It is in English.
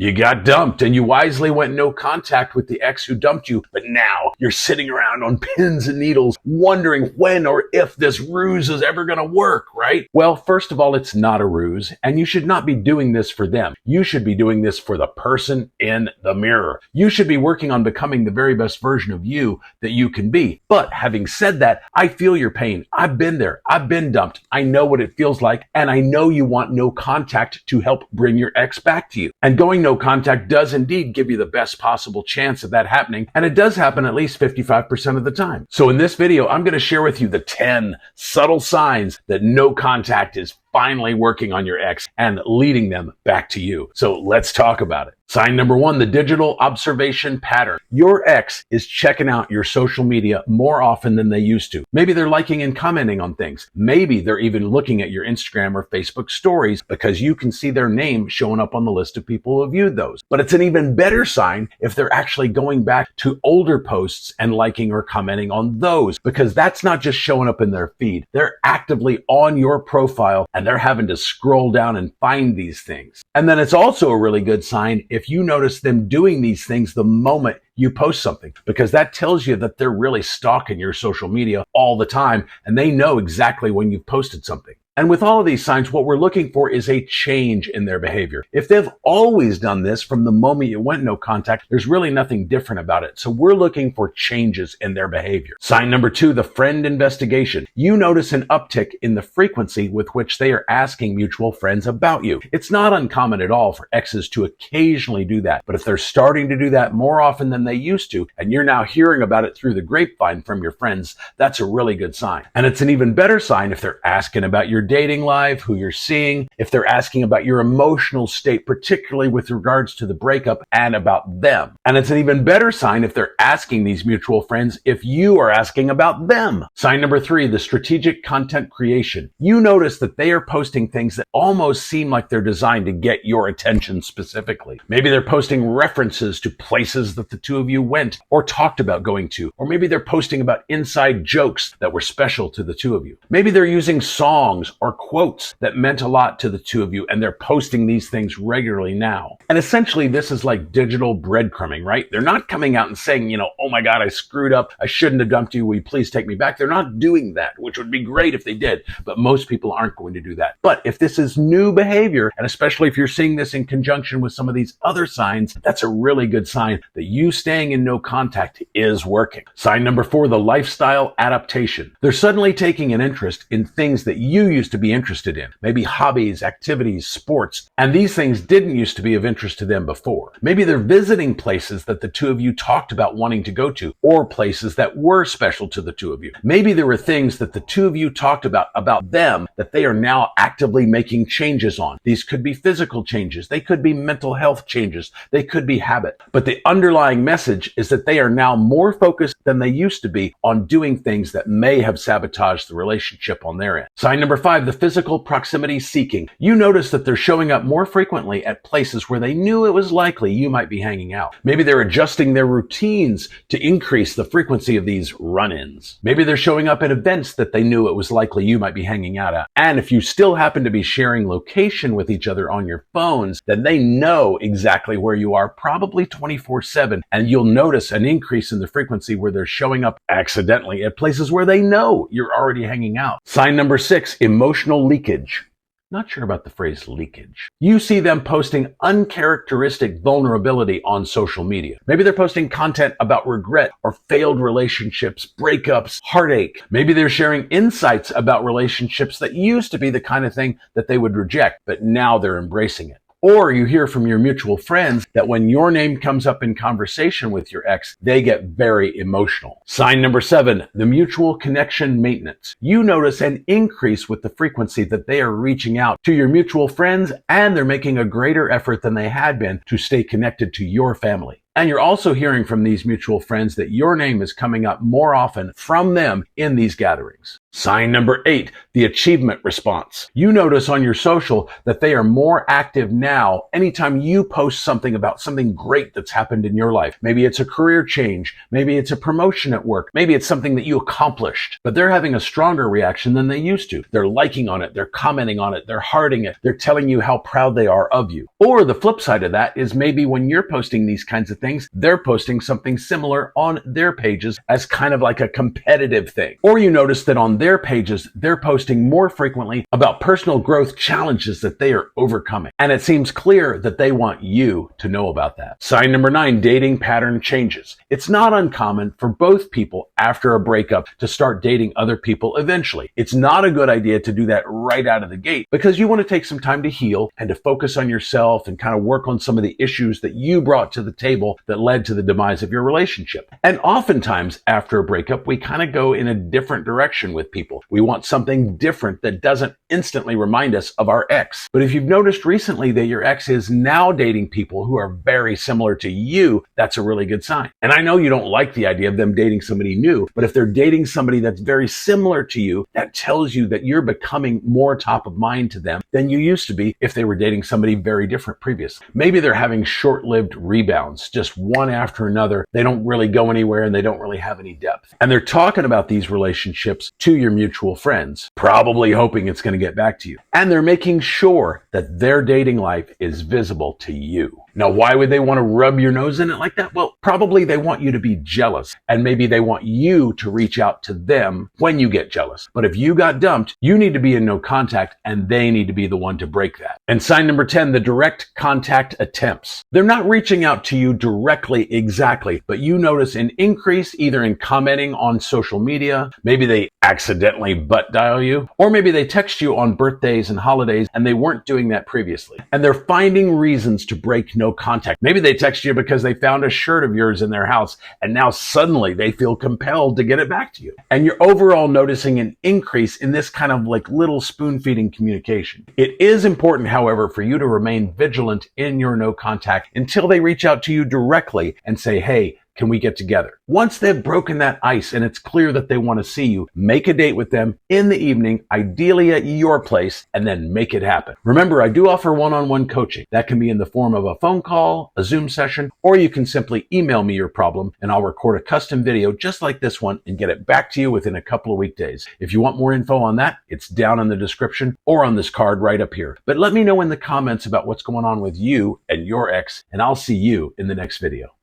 You got dumped and you wisely went no contact with the ex who dumped you, but now you're sitting around on pins and needles wondering when or if this ruse is ever going to work, right? Well, first of all, it's not a ruse, and you should not be doing this for them. You should be doing this for the person in the mirror. You should be working on becoming the very best version of you that you can be. But having said that, I feel your pain. I've been there. I've been dumped. I know what it feels like, and I know you want no contact to help bring your ex back to you. And going no contact does indeed give you the best possible chance of that happening, and it does happen at least 55% of the time. So in this video, I'm going to share with you the 10 subtle signs that no contact is finally working on your ex and leading them back to you. So let's talk about it. Sign number 1, the digital observation pattern. Your ex is checking out your social media more often than they used to. Maybe they're liking and commenting on things. Maybe they're even looking at your Instagram or Facebook stories because you can see their name showing up on the list of people who have viewed those. But it's an even better sign if they're actually going back to older posts and liking or commenting on those, because that's not just showing up in their feed. They're actively on your profile and they're having to scroll down and find these things. And then it's also a really good sign if you notice them doing these things the moment you post something, because that tells you that they're really stalking your social media all the time and they know exactly when you've posted something. And with all of these signs, what we're looking for is a change in their behavior. If they've always done this from the moment you went no contact, there's really nothing different about it. So we're looking for changes in their behavior. Sign number 2, the friend investigation. You notice an uptick in the frequency with which they are asking mutual friends about you. It's not uncommon at all for exes to occasionally do that, but if they're starting to do that more often than they used to, and you're now hearing about it through the grapevine from your friends, that's a really good sign. And it's an even better sign if they're asking about your dating life, who you're seeing, if they're asking about your emotional state, particularly with regards to the breakup and about them. And it's an even better sign if they're asking these mutual friends if you are asking about them. Sign number 3, the strategic content creation. You notice that they are posting things that almost seem like they're designed to get your attention specifically. Maybe they're posting references to places that the two of you went or talked about going to, or maybe they're posting about inside jokes that were special to the two of you. Maybe they're using songs or quotes that meant a lot to the two of you, and they're posting these things regularly now. And essentially, this is like digital breadcrumbing, right? They're not coming out and saying, oh my God, I screwed up. I shouldn't have dumped you. Will you please take me back? They're not doing that, which would be great if they did, but most people aren't going to do that. But if this is new behavior, and especially if you're seeing this in conjunction with some of these other signs, that's a really good sign that you staying in no contact is working. Sign number 4, the lifestyle adaptation. They're suddenly taking an interest in things that you used to be interested in, maybe hobbies, activities, sports, and these things didn't used to be of interest to them before. Maybe they're visiting places that the two of you talked about wanting to go to, or places that were special to the two of you. Maybe there were things that the two of you talked about them that they are now actively making changes on. These could be physical changes, they could be mental health changes, they could be habit. But the underlying message is that they are now more focused than they used to be on doing things that may have sabotaged the relationship on their end. Sign number 5, the physical proximity seeking. You notice that they're showing up more frequently at places where they knew it was likely you might be hanging out. Maybe they're adjusting their routines to increase the frequency of these run-ins. Maybe they're showing up at events that they knew it was likely you might be hanging out at. And if you still happen to be sharing location with each other on your phones, then they know exactly where you are, probably 24/7, and you'll notice an increase in the frequency where they're showing up accidentally at places where they know you're already hanging out. Sign number 6, emotional leakage. Not sure about the phrase leakage. You see them posting uncharacteristic vulnerability on social media. Maybe they're posting content about regret or failed relationships, breakups, heartache. Maybe they're sharing insights about relationships that used to be the kind of thing that they would reject, but now they're embracing it. Or you hear from your mutual friends that when your name comes up in conversation with your ex, they get very emotional. Sign number 7, the mutual connection maintenance. You notice an increase with the frequency that they are reaching out to your mutual friends, and they're making a greater effort than they had been to stay connected to your family. And you're also hearing from these mutual friends that your name is coming up more often from them in these gatherings. Sign number 8, the achievement response. You notice on your social that they are more active now anytime you post something about something great that's happened in your life. Maybe it's a career change. Maybe it's a promotion at work. Maybe it's something that you accomplished. But they're having a stronger reaction than they used to. They're liking on it. They're commenting on it. They're hearting it. They're telling you how proud they are of you. Or the flip side of that is maybe when you're posting these kinds of things, they're posting something similar on their pages as kind of like a competitive thing. Or you notice that on their pages, they're posting more frequently about personal growth challenges that they are overcoming. And it seems clear that they want you to know about that. Sign number 9, dating pattern changes. It's not uncommon for both people after a breakup to start dating other people eventually. It's not a good idea to do that right out of the gate because you want to take some time to heal and to focus on yourself and kind of work on some of the issues that you brought to the table that led to the demise of your relationship. And oftentimes after a breakup, we kind of go in a different direction with people. We want something different that doesn't instantly remind us of our ex. But if you've noticed recently that your ex is now dating people who are very similar to you, that's a really good sign. And I know you don't like the idea of them dating somebody new, but if they're dating somebody that's very similar to you, that tells you that you're becoming more top of mind to them than you used to be if they were dating somebody very different previously. Maybe they're having short-lived rebounds, just one after another. They don't really go anywhere and they don't really have any depth. And they're talking about these relationships to your mutual friends, probably hoping it's going to get back to you. And they're making sure that their dating life is visible to you. Now, why would they want to rub your nose in it like that? Well, probably they want you to be jealous, and maybe they want you to reach out to them when you get jealous. But if you got dumped, you need to be in no contact, and they need to be the one to break that. And sign number 10, the direct contact attempts. They're not reaching out to you directly exactly, but you notice an increase either in commenting on social media, maybe they accidentally butt dial you, or maybe they text you on birthdays and holidays, and they weren't doing that previously. And they're finding reasons to break no contact. Maybe they text you because they found a shirt of yours in their house and now suddenly they feel compelled to get it back to you. And you're overall noticing an increase in this kind of like little spoon feeding communication. It is important, however, for you to remain vigilant in your no contact until they reach out to you directly and say, hey, can we get together? Once they've broken that ice and it's clear that they want to see you, make a date with them in the evening, ideally at your place, and then make it happen. Remember, I do offer one-on-one coaching. That can be in the form of a phone call, a Zoom session, or you can simply email me your problem and I'll record a custom video just like this one and get it back to you within a couple of weekdays. If you want more info on that, it's down in the description or on this card right up here. But let me know in the comments about what's going on with you and your ex, and I'll see you in the next video.